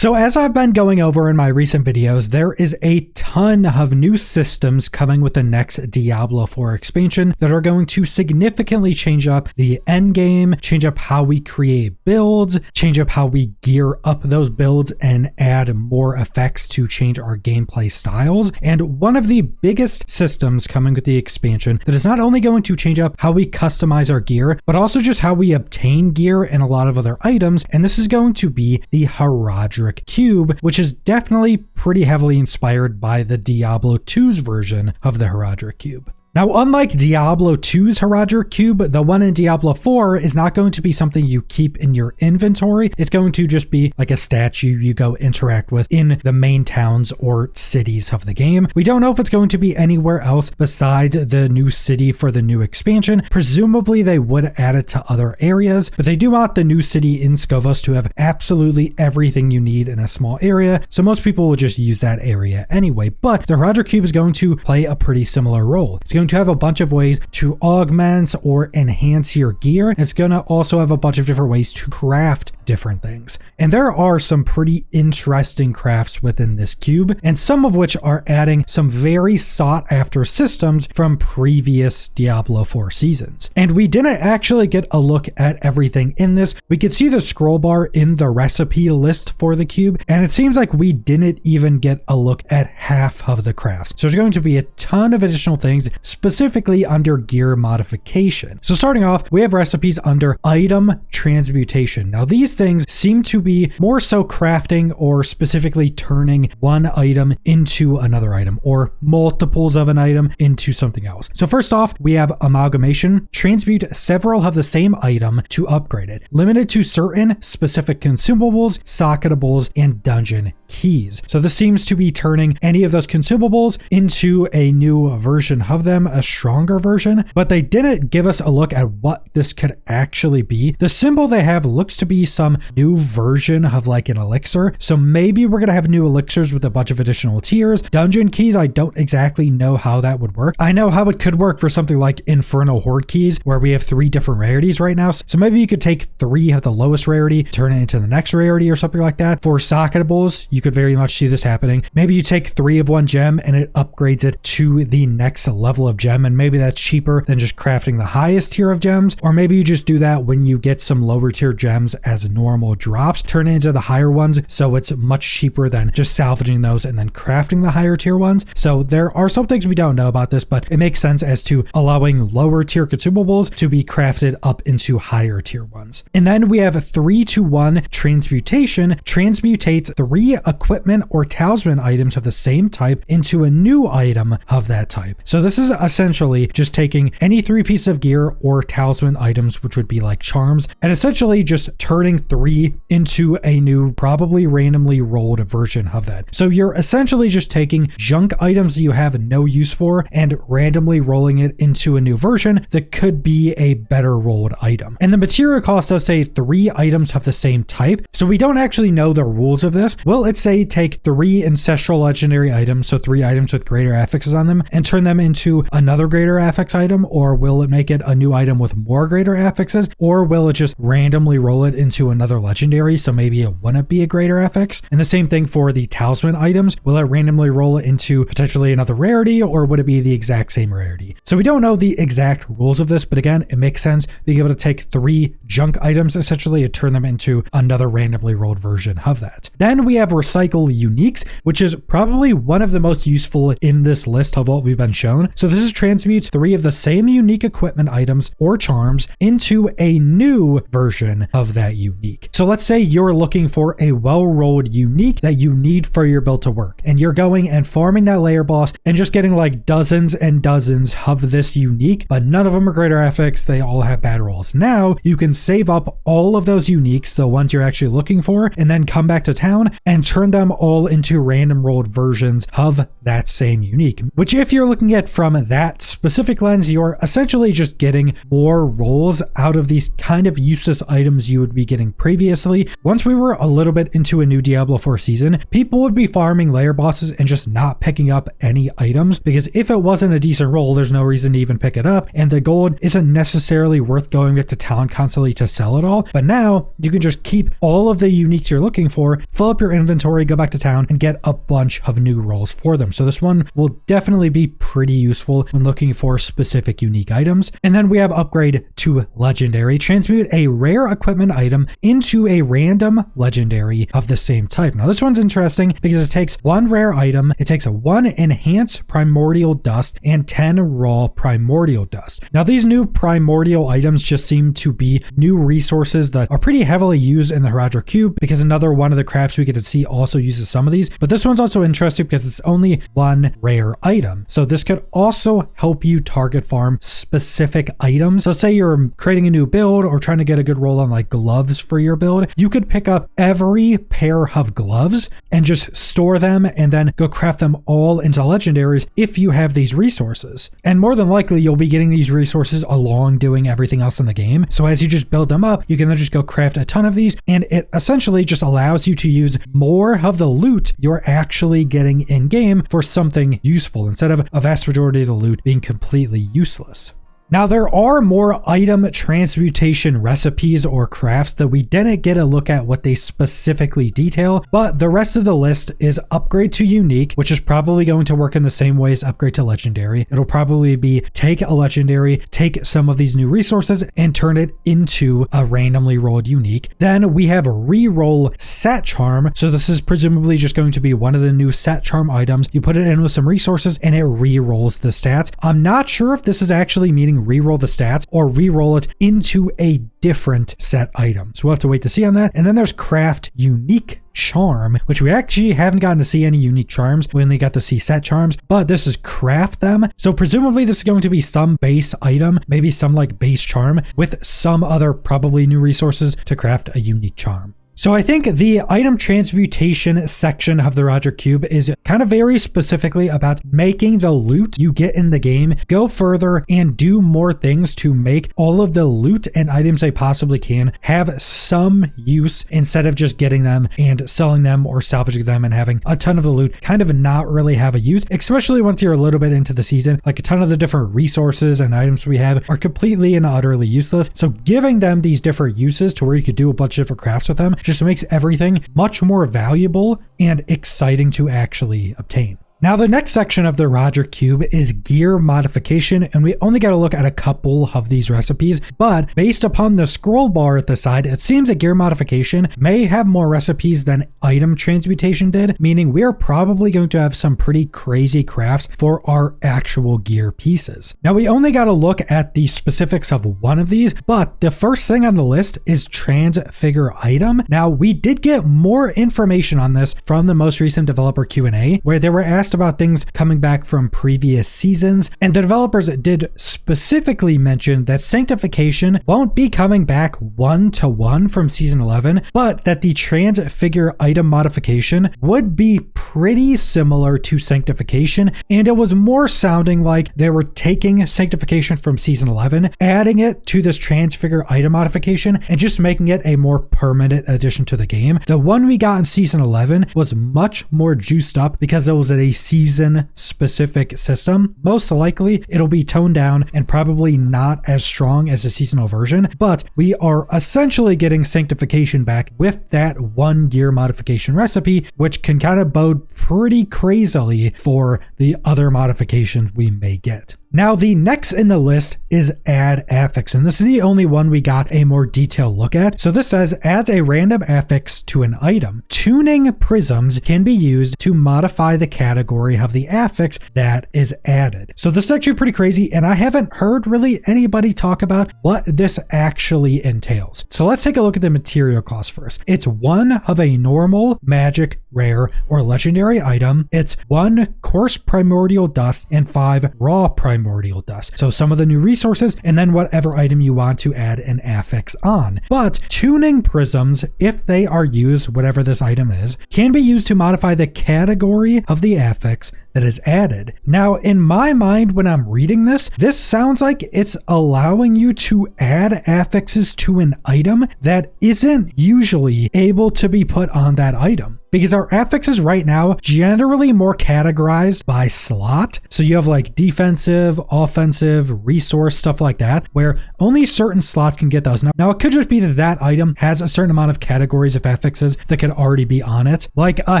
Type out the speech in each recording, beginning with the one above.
So as I've been going over in my recent videos, there is a ton of new systems coming with the next Diablo 4 expansion that are going to significantly change up the endgame, change up how we create builds, change up how we gear up those builds, and add more effects to change our gameplay styles. And one of the biggest systems coming with the expansion that is not only going to change up how we customize our gear, but also just how we obtain gear and a lot of other items, and this is going to be the Herodric Cube, which is definitely pretty heavily inspired by the Diablo 2's version of the Herodric Cube. Now, unlike Diablo 2's Herodric Cube, the one in Diablo 4 is not going to be something you keep in your inventory. It's going to just be like a statue you go interact with in the main towns or cities of the game. We don't know if it's going to be anywhere else besides the new city for the new expansion. Presumably, they would add it to other areas, but they do want the new city in Skovos to have absolutely everything you need in a small area, so most people will just use that area anyway. But the Herodric Cube is going to play a pretty similar role. It's going to have a bunch of ways to augment or enhance your gear. It's going to also have a bunch of different ways to craft different things. And there are some pretty interesting crafts within this cube, and some of which are adding some very sought after systems from previous Diablo 4 seasons. And we didn't actually get a look at everything in this. We could see the scroll bar in the recipe list for the cube, and it seems like we didn't even get a look at half of the crafts. So there's going to be a ton of additional things, specifically under gear modification. So starting off, we have recipes under item transmutation. Now these things seem to be more so crafting or specifically turning one item into another item or multiples of an item into something else. So first off, we have amalgamation. Transmute several of the same item to upgrade it. Limited to certain specific consumables, socketables, and dungeon keys. So this seems to be turning any of those consumables into a new version of them, a stronger version, but they didn't give us a look at what this could actually be. The symbol they have looks to be some new version of like an elixir. So maybe we're going to have new elixirs with a bunch of additional tiers. Dungeon keys, I don't exactly know how that would work. I know how it could work for something like Infernal Horde keys, where we have 3 different rarities right now. So maybe you could take 3 of the lowest rarity, turn it into the next rarity or something like that. For socketables, you could very much see this happening. Maybe you take 3 of one gem and it upgrades it to the next level of gem, and maybe that's cheaper than just crafting the highest tier of gems. Or maybe you just do that when you get some lower tier gems as normal drops, turn it into the higher ones, so it's much cheaper than just salvaging those and then crafting the higher tier ones. So there are some things we don't know about this, but it makes sense as to allowing lower tier consumables to be crafted up into higher tier ones. And then we have 3-to-1 transmutation. Transmutates 3 equipment or talisman items of the same type into a new item of that type. So this is essentially just taking any 3 pieces of gear or talisman items, which would be like charms, and essentially just turning 3 into a new, probably randomly rolled version of that. So you're essentially just taking junk items that you have no use for and randomly rolling it into a new version that could be a better rolled item. And the material cost does say 3 items of the same type, so we don't actually know the rules of this. Will it say take 3 ancestral legendary items, so 3 items with greater affixes on them, and turn them into another greater affix item, or will it make it a new item with more greater affixes, or will it just randomly roll it into another legendary, so maybe it wouldn't be a greater affix? And the same thing for the talisman items. Will it randomly roll it into potentially another rarity, or would it be the exact same rarity? So we don't know the exact rules of this, but again, it makes sense being able to take 3 junk items essentially and turn them into another randomly rolled version of that. Then we have recycle uniques, which is probably one of the most useful in this list of what we've been shown. So this is transmutes 3 of the same unique equipment items or charms into a new version of that unique. So let's say you're looking for a well-rolled unique that you need for your build to work, and you're going and farming that layer boss and just getting like dozens and dozens of this unique, but none of them are greater affix. They all have bad rolls. Now you can save up all of those uniques, the ones you're actually looking for, and then come back to town and turn them all into random rolled versions of that same unique, which if you're looking at from that specific lens, you're essentially just getting more rolls out of these kind of useless items you would be getting previously. Once we were a little bit into a new Diablo 4 season, people would be farming layer bosses and just not picking up any items, because if it wasn't a decent roll, there's no reason to even pick it up, and the gold isn't necessarily worth going back to town constantly to sell it all. But now you can just keep all of the uniques you're looking for, fill up your inventory, go back to town, and get a bunch of new rolls for them. So this one will definitely be pretty useful when looking for specific unique items. And then we have upgrade to legendary, transmute a rare equipment item into a random legendary of the same type. Now this one's interesting because it takes one rare item, it takes a 1 enhanced primordial dust and 10 raw primordial dust. Now these new primordial items just seem to be new resources that are pretty heavily used in the Herodra Cube, because another one of the crafts we get to see also uses some of these. But this one's also interesting because it's only one rare item. So this could also help you target farm specific items. So say you're creating a new build or trying to get a good roll on like gloves for your build, you could pick up every pair of gloves and just store them and then go craft them all into legendaries if you have these resources. And more than likely you'll be getting these resources along doing everything else in the game. So as you just build them up, you can then just go craft a ton of these, and it essentially just allows you to use more of the loot you're actually getting in game for something useful, instead of a vast majority of the loot being completely useless. Now there are more item transmutation recipes or crafts that we didn't get a look at what they specifically detail, but the rest of the list is upgrade to unique, which is probably going to work in the same way as upgrade to legendary. It'll probably be take a legendary, take some of these new resources and turn it into a randomly rolled unique. Then we have re-roll set charm. So this is presumably just going to be one of the new set charm items. You put it in with some resources and it re-rolls the stats. I'm not sure if this is actually meaning re-roll the stats or re-roll it into a different set item. So we'll have to wait to see on that. And then there's craft unique charm, which we actually haven't gotten to see any unique charms. We only got to see set charms, but this is craft them. So presumably this is going to be some base item, maybe some like base charm with some other probably new resources to craft a unique charm. So I think the item transmutation section of the Herodra Cube is kind of very specifically about making the loot you get in the game go further and do more things to make all of the loot and items they possibly can have some use, instead of just getting them and selling them or salvaging them and having a ton of the loot kind of not really have a use, especially once you're a little bit into the season. Like a ton of the different resources and items we have are completely and utterly useless. So giving them these different uses to where you could do a bunch of different crafts with them just makes everything much more valuable and exciting to actually obtain. Now the next section of the Herodra Cube is gear modification, and we only got to look at a couple of these recipes, but based upon the scroll bar at the side, it seems that gear modification may have more recipes than item transmutation did, meaning we are probably going to have some pretty crazy crafts for our actual gear pieces. Now we only got to look at the specifics of one of these, but the first thing on the list is transfigure item. Now we did get more information on this from the most recent developer Q&A, where they were asked about things coming back from previous seasons, and the developers did specifically mention that sanctification won't be coming back 1-to-1 from season 11, but that the transfigure item modification would be pretty similar to sanctification, and it was more sounding like they were taking sanctification from season 11, adding it to this transfigure item modification, and just making it a more permanent addition to the game. The one we got in season 11 was much more juiced up because it was a season specific system. Most likely it'll be toned down and probably not as strong as the seasonal version, but we are essentially getting sanctification back with that one gear modification recipe, which can kind of bode pretty crazily for the other modifications we may get. Now the next in the list is add affix, and this is the only one we got a more detailed look at. So this says adds a random affix to an item. Tuning prisms can be used to modify the category of the affix that is added. So this is actually pretty crazy, and I haven't heard really anybody talk about what this actually entails. So let's take a look at the material cost first. It's 1 of a normal, magic, rare, or legendary item. It's 1 coarse primordial dust and 5 raw primordial primordial dust. So some of the new resources, and then whatever item you want to add an affix on. But tuning prisms, if they are used, whatever this item is, can be used to modify the category of the affix that is added. Now, in my mind, when I'm reading this sounds like it's allowing you to add affixes to an item that isn't usually able to be put on that item. Because our affixes right now generally more categorized by slot. So you have like defensive, offensive, resource, stuff like that, where only certain slots can get those. Now it could just be that that item has a certain amount of categories of affixes that could already be on it. Like a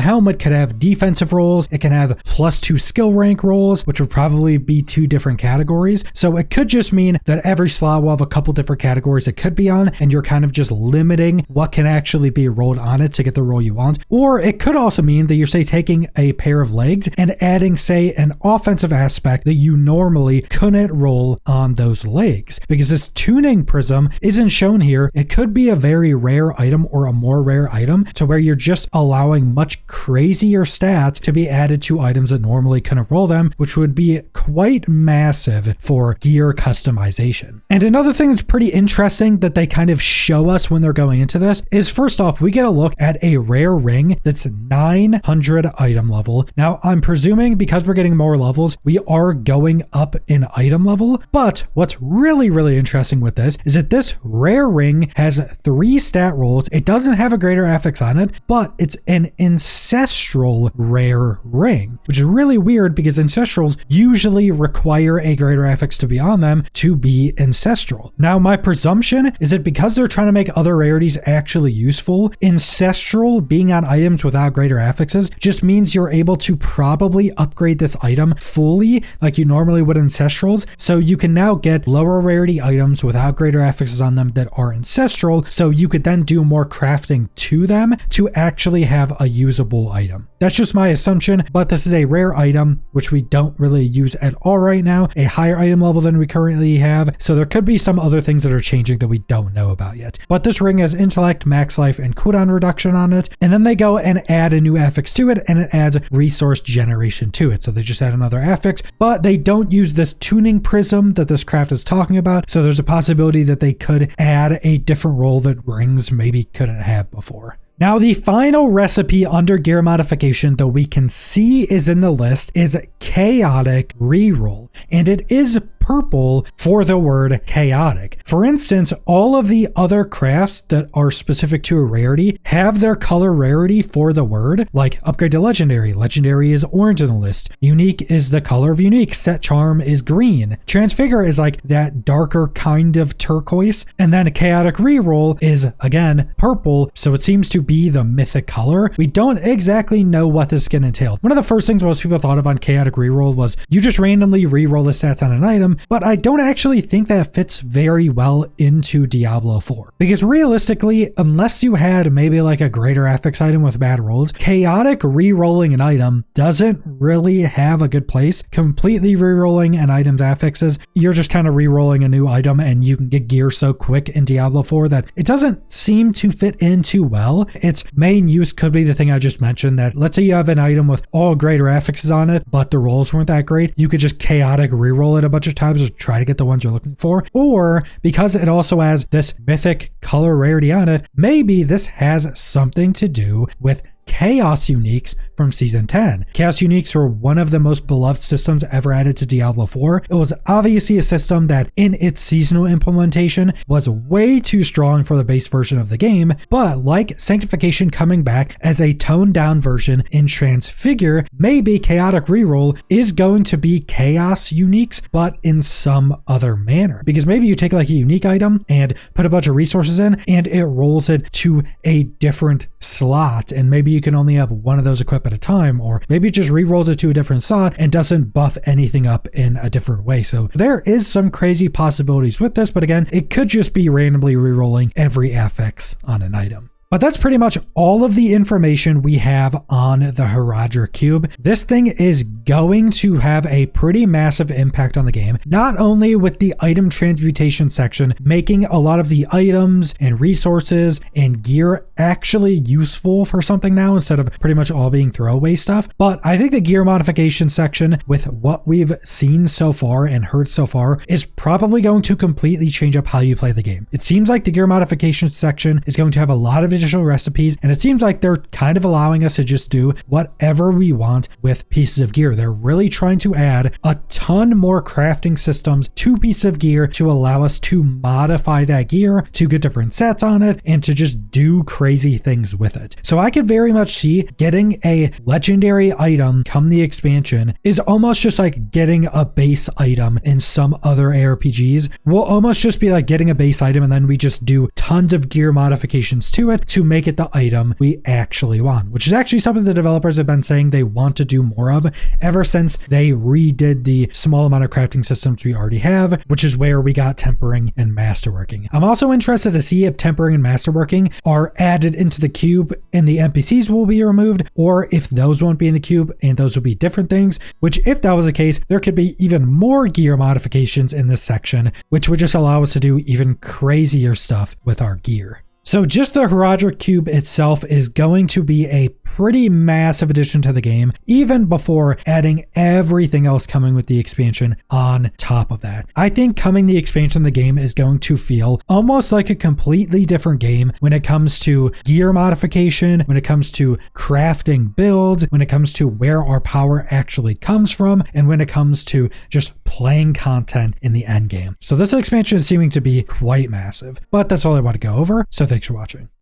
helmet could have defensive rolls, it can have +2 skill rank rolls, which would probably be 2 different categories. So it could just mean that every slot will have a couple different categories it could be on, and you're kind of just limiting what can actually be rolled on it to get the roll you want. Or it could also mean that you're, say, taking a pair of legs and adding, say, an offensive aspect that you normally couldn't roll on those legs. Because this tuning prism isn't shown here. It could be a very rare item or a more rare item to where you're just allowing much crazier stats to be added to items that normally couldn't roll them, which would be quite massive for gear customization. And another thing that's pretty interesting that they kind of show us when they're going into this is, first off, we get a look at a rare ring that's 900 item level. Now, I'm presuming because we're getting more levels, we are going up in item level. But what's really, really interesting with this is that this rare ring has 3 stat rolls. It doesn't have a greater affix on it, but it's an ancestral rare ring, which is really weird because ancestrals usually require a greater affix to be on them to be ancestral. Now, my presumption is that because they're trying to make other rarities actually useful, ancestral being on items without greater affixes just means you're able to probably upgrade this item fully like you normally would ancestrals. So you can now get lower rarity items without greater affixes on them that are ancestral. So you could then do more crafting to them to actually have a usable item. That's just my assumption, but this is a rare item, which we don't really use at all right now, a higher item level than we currently have. So there could be some other things that are changing that we don't know about yet. But this ring has intellect, max life, and cooldown reduction on it. And then they go and add a new affix to it, and it adds resource generation to it. So they just add another affix, but they don't use this tuning prism that this craft is talking about. So there's a possibility that they could add a different role that rings maybe couldn't have before. Now, the final recipe under gear modification that we can see is in the list is chaotic reroll, and it is purple for the word chaotic. For instance, all of the other crafts that are specific to a rarity have their color rarity for the word, like upgrade to legendary. Legendary is orange in the list. Unique is the color of unique. Set charm is green. Transfigure is like that darker kind of turquoise. And then chaotic reroll is again purple, so it seems to be the mythic color. We don't exactly know what this can entail. One of the first things most people thought of on chaotic reroll was you just randomly reroll the stats on an item, but I don't actually think that fits very well into Diablo 4. Because realistically, unless you had maybe like a greater affix item with bad rolls, chaotic re-rolling an item doesn't really have a good place. Completely re-rolling an item's affixes, you're just kind of re-rolling a new item and you can get gear so quick in Diablo 4 that it doesn't seem to fit in too well. Its main use could be the thing I just mentioned, that let's say you have an item with all greater affixes on it, but the rolls weren't that great. You could just chaotic re-roll it a bunch of times to try to get the ones you're looking for. Or because it also has this mythic color rarity on it, maybe this has something to do with Chaos Uniques from Season 10. Chaos Uniques were one of the most beloved systems ever added to Diablo 4. It was obviously a system that in its seasonal implementation was way too strong for the base version of the game, but like Sanctification coming back as a toned down version in Transfigure, maybe Chaotic Reroll is going to be Chaos Uniques, but in some other manner. Because maybe you take like a unique item and put a bunch of resources in and it rolls it to a different slot, and maybe you can only have one of those equipped at a time, or maybe it just re-rolls it to a different slot and doesn't buff anything up in a different way. So there is some crazy possibilities with this, but again, it could just be randomly re-rolling every affix on an item. But that's pretty much all of the information we have on the Herodric Cube. This thing is going to have a pretty massive impact on the game, not only with the item transmutation section, making a lot of the items and resources and gear actually useful for something now instead of pretty much all being throwaway stuff, but I think the gear modification section, with what we've seen so far and heard so far, is probably going to completely change up how you play the game. It seems like the gear modification section is going to have a lot of additional recipes, and it seems like they're kind of allowing us to just do whatever we want with pieces of gear. They're really trying to add a ton more crafting systems to pieces of gear to allow us to modify that gear, to get different sets on it, and to just do crazy things with it. So I could very much see getting a legendary item come the expansion is almost just like getting a base item in some other ARPGs. Will almost just be like getting a base item and then we just do tons of gear modifications to it to make it the item we actually want, which is actually something the developers have been saying they want to do more of ever since they redid the small amount of crafting systems we already have, which is where we got tempering and masterworking. I'm also interested to see if tempering and masterworking are added into the cube and the NPCs will be removed, or if those won't be in the cube and those will be different things, which if that was the case, there could be even more gear modifications in this section, which would just allow us to do even crazier stuff with our gear. So just the Herodric Cube itself is going to be a pretty massive addition to the game, even before adding everything else coming with the expansion on top of that. I think coming the expansion, the game is going to feel almost like a completely different game when it comes to gear modification, when it comes to crafting builds, when it comes to where our power actually comes from, and when it comes to just playing content in the end game. So this expansion is seeming to be quite massive, but that's all I want to go over. So thanks for watching.